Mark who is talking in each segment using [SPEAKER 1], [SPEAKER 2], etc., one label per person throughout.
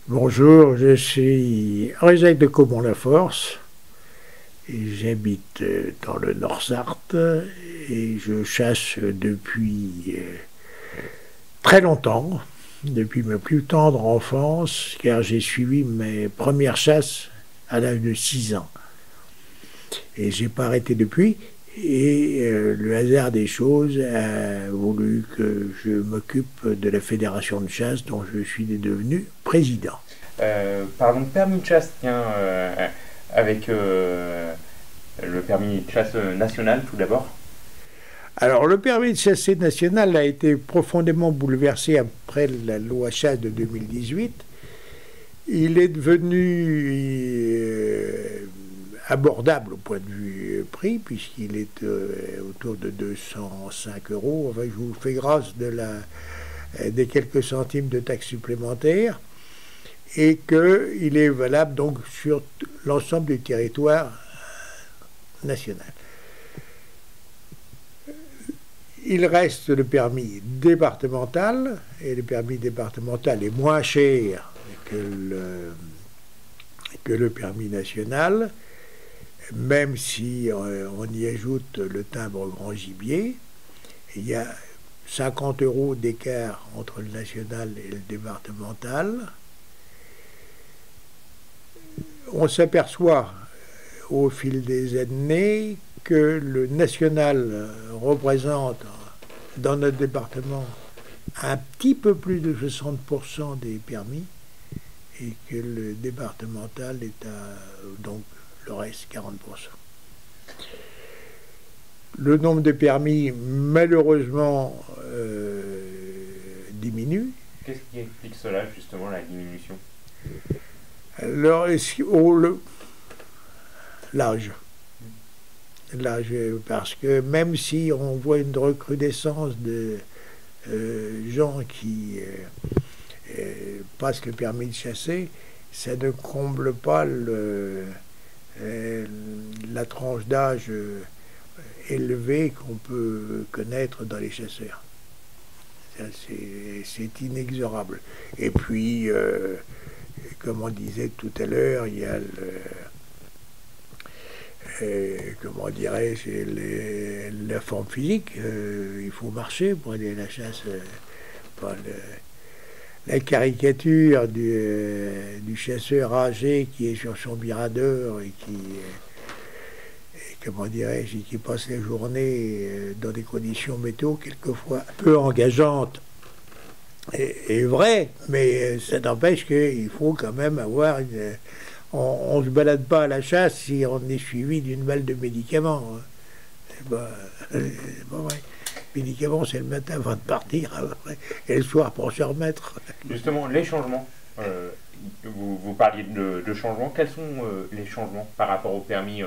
[SPEAKER 1] Bonjour, je suis Rézac de Caumont-la-Force et j'habite dans le Nord-Sarthe et je chasse depuis très longtemps, depuis ma plus tendre enfance, car j'ai suivi mes premières chasses à l'âge de 6 ans. Et j'ai pas arrêté depuis. Et le hasard des choses a voulu que je m'occupe de la fédération de chasse dont je suis devenu président.
[SPEAKER 2] Pardon, permis de chasse, tiens, avec le permis de chasse national tout d'abord.
[SPEAKER 1] Alors, le permis de chasser national a été profondément bouleversé après la loi chasse de 2018. Il est devenu abordable au point de vue prix, puisqu'il est autour de 205 euros. Enfin, je vous fais grâce des quelques centimes de taxes supplémentaires, et qu'il est valable donc sur l'ensemble du territoire national. Il reste le permis départemental, et le permis départemental est moins cher que le permis national, même si on y ajoute le timbre grand gibier. Il y a 50 euros d'écart entre le national et le départemental. On s'aperçoit au fil des années que le national représente dans notre département un petit peu plus de 60% des permis et que le départemental est à donc le reste 40%. Le nombre de permis malheureusement diminue.
[SPEAKER 2] Qu'est-ce qui explique cela, justement, la diminution?
[SPEAKER 1] Alors, l'âge. L'âge, parce que même si on voit une recrudescence de gens qui passent le permis de chasser, ça ne comble pas la tranche d'âge élevée qu'on peut connaître dans les chasseurs. C'est inexorable. Et puis, comme on disait tout à l'heure, il y a comment dirais-je, la forme physique. Il faut marcher pour aller à la chasse. La caricature du chasseur âgé qui est sur son biradeur et qui, comment dirais-je, qui passe la journée dans des conditions météo quelquefois peu engageantes, est vrai, mais ça n'empêche qu'il faut quand même avoir on ne se balade pas à la chasse si on est suivi d'une balle de médicaments. C'est pas vrai. Médicaments, c'est le matin avant de partir, après, et le soir pour se remettre.
[SPEAKER 2] Justement, les changements. Vous parliez de changements. Quels sont les changements par rapport au permis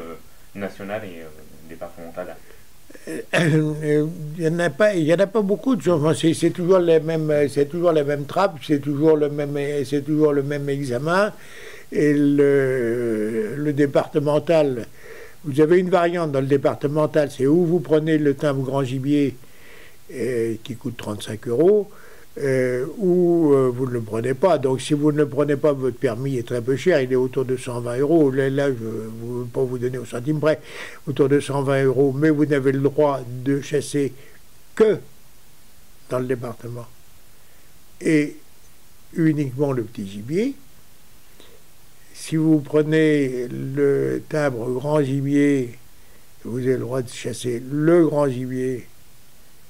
[SPEAKER 2] national et départemental?
[SPEAKER 1] Il y en a pas beaucoup de changements. C'est toujours c'est toujours la même trappe, c'est toujours le même examen. Et le départemental, vous avez une variante dans le départemental, c'est où vous prenez le timbre grand gibier qui coûte 35 euros, ou vous ne le prenez pas. Donc si vous ne le prenez pas, votre permis est très peu cher, il est autour de 120 euros. Là, je ne veux pas vous donner au centime près, autour de 120 euros, mais vous n'avez le droit de chasser que dans le département et uniquement le petit gibier. Si vous prenez le timbre grand gibier, vous avez le droit de chasser le grand gibier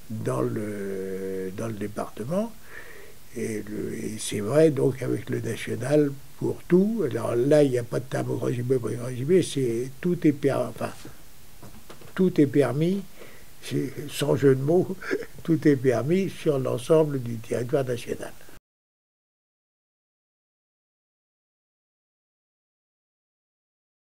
[SPEAKER 1] dans le département. Et c'est vrai, donc, avec le national pour tout. Alors là, il n'y a pas de timbre grand gibier, pas de grand gibier, tout est permis, sans jeu de mots, tout est permis sur l'ensemble du territoire national.